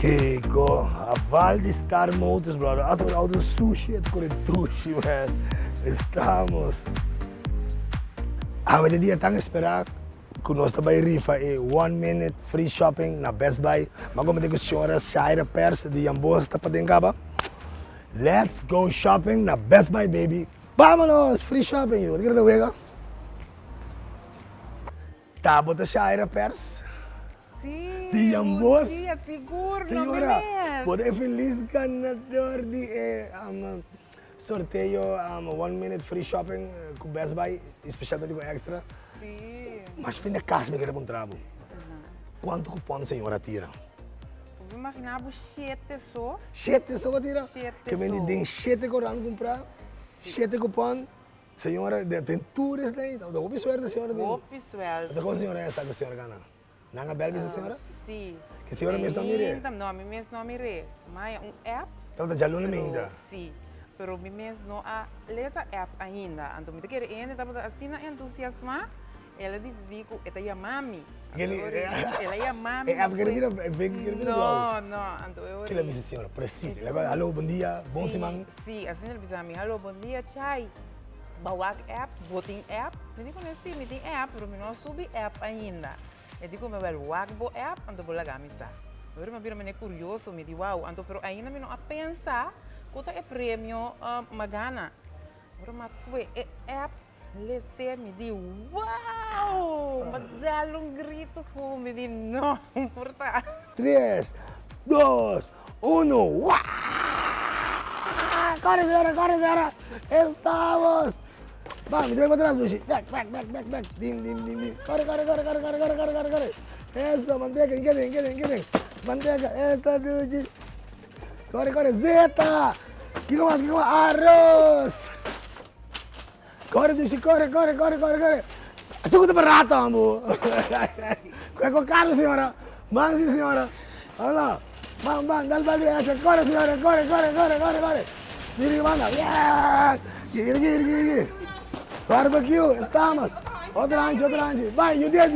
Keiko, a Val de Star Motors, brother. As we auto sushi, het kon sushi, man. Estamos. We dia tang esperar que nós também rifa 1 minute free shopping na Best Buy. Mas como digo, senhora, Shaira Pers de Ambos tá para dengaba. Let's go shopping na Best Buy, baby. Vámonos, free shopping. Wat kira wega? Tá, bota Shaira Pers. Sim, De Ambos. dia, seguro, Senhora, não você é feliz ganador de sorteio 1 minute free shopping com Best Buy, especialmente com Extra. Sim. Mas fim de casa me quer um trabo. Quanto cupom a senhora tira? Eu imaginava 7 só. 7 só tira? Sete Que me só. tem 7 corando comprar, 7 cupom. Senhora, tem tours daí, então vou suerte da senhora. Boa pessoal. Então qual senhora é essa que a senhora gana? Nanga Belbis a senhora? Sim. Que senhora mesmo não mire? Não, me mesmo não mire. Mas app. Então tá já luna ainda. Sim. Pero me mesmo não há essa app ainda. Então me quer ainda tá assim na entusiasma. Ela diz digo, esta é a mami. Ela é a mami. É a que vira Não. Então eu. Que ela disse senhora, precisa. Ela vai, alô, bom dia, bom semana. Sim, assim ele disse a mim, alô, bom dia, chai. Bawag app, voting app. Me digo, sim, me tem app, pero me não subi app ainda. Eu digo, me vai wagbo app, ando vou lá gamisa. Agora me vira me curioso, me digo, wow, ando pero ainda me não a pensar, quanto é prêmio magana. Agora me cué app, lese me digo, wow, mas dá grito com me digo, não, importa. 3, 2, 1, ¡guau! Corre señora, estamos. Vamos, me trae para atrás, Lucy. Back. Dim. Corre. Eso, manteca, queden. Manteca, esta, Lucy. Corre, Zeta. ¿Qué más? Arroz. Corre, Lucy, corre. Suco para rato, amor. Con carro, señora. Van, sí, señora. Vamos. Van, dale balde essa. Corre, senhora, corre. Mira que manda. Gire. Barbecue, estamos. Outra antes. Vai, you did.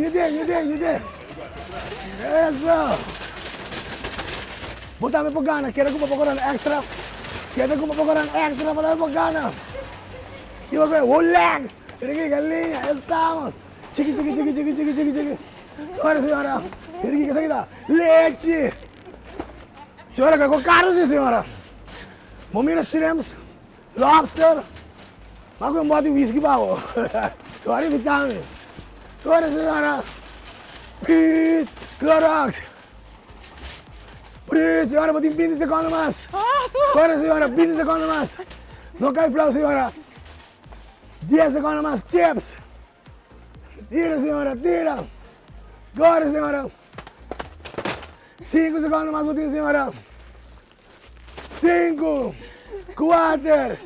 Eso. Botame por gana, quero que eu extra. Para por gana. E eu vou Rolex. Mira galinha, estamos. Chiqui. Corre, senhora. Mira que essa aqui dá. Leite. Senhora, com caro sim, senhora. Momina shrimps, lobster. Mas com um bote de whisky, pau. Corre, vitamina. Corre, senhora. Pit, Clorox. Prit, senhora, botem 20 segundos mais. Corre, senhora, 20 segundos mais. Não cai flow, senhora. 10 segundos mais, chips. Tira, senhora. Corre, senhora. 5 segundos mais, botem, senhora. 5, 4,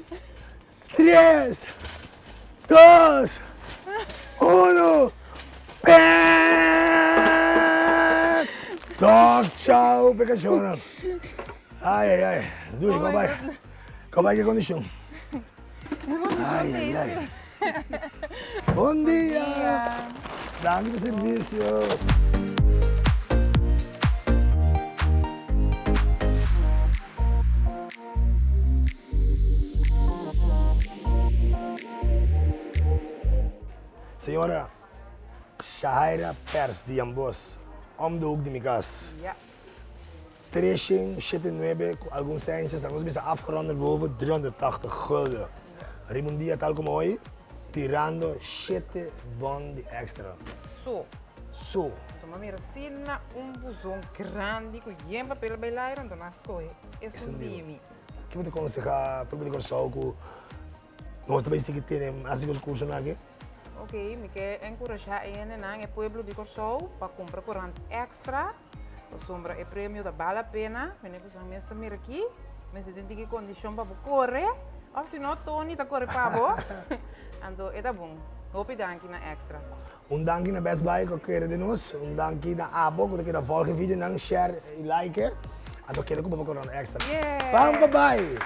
3, 2, 1. Tchau, Pikachu. Ai. Dui, como é que é a condição? Ai. Bom dia. Dá-me o serviço. Senhora Shaira Pers de Ambos, om de hoek de minha casa. Ja. 379 com alguns centjes, alguns bisa afgerond boven 380 gulden. Rimundia tal como hoje, tirando 7 bon de extra. So. Toma mira, sina busão grande com jem papel bailar, então nas coisas. Isso divi. Que você aconselha para o pessoal que nós também se que tem assim que curso aqui? Ok, me quer encorajar no pueblo de Corsou para comprar corante extra. A sombra é prêmio da vale a pena. Me lembro que você mira aqui, mas você tem que condição para correr. Ou se não, Tony está correndo para você. Então, é bom. Hope dank na extra. Dank na Best Buy que quer de nós. Dank na abo que quer volgen vídeo, não share e like. Então, quero que você corrente extra. Yeah! Bye!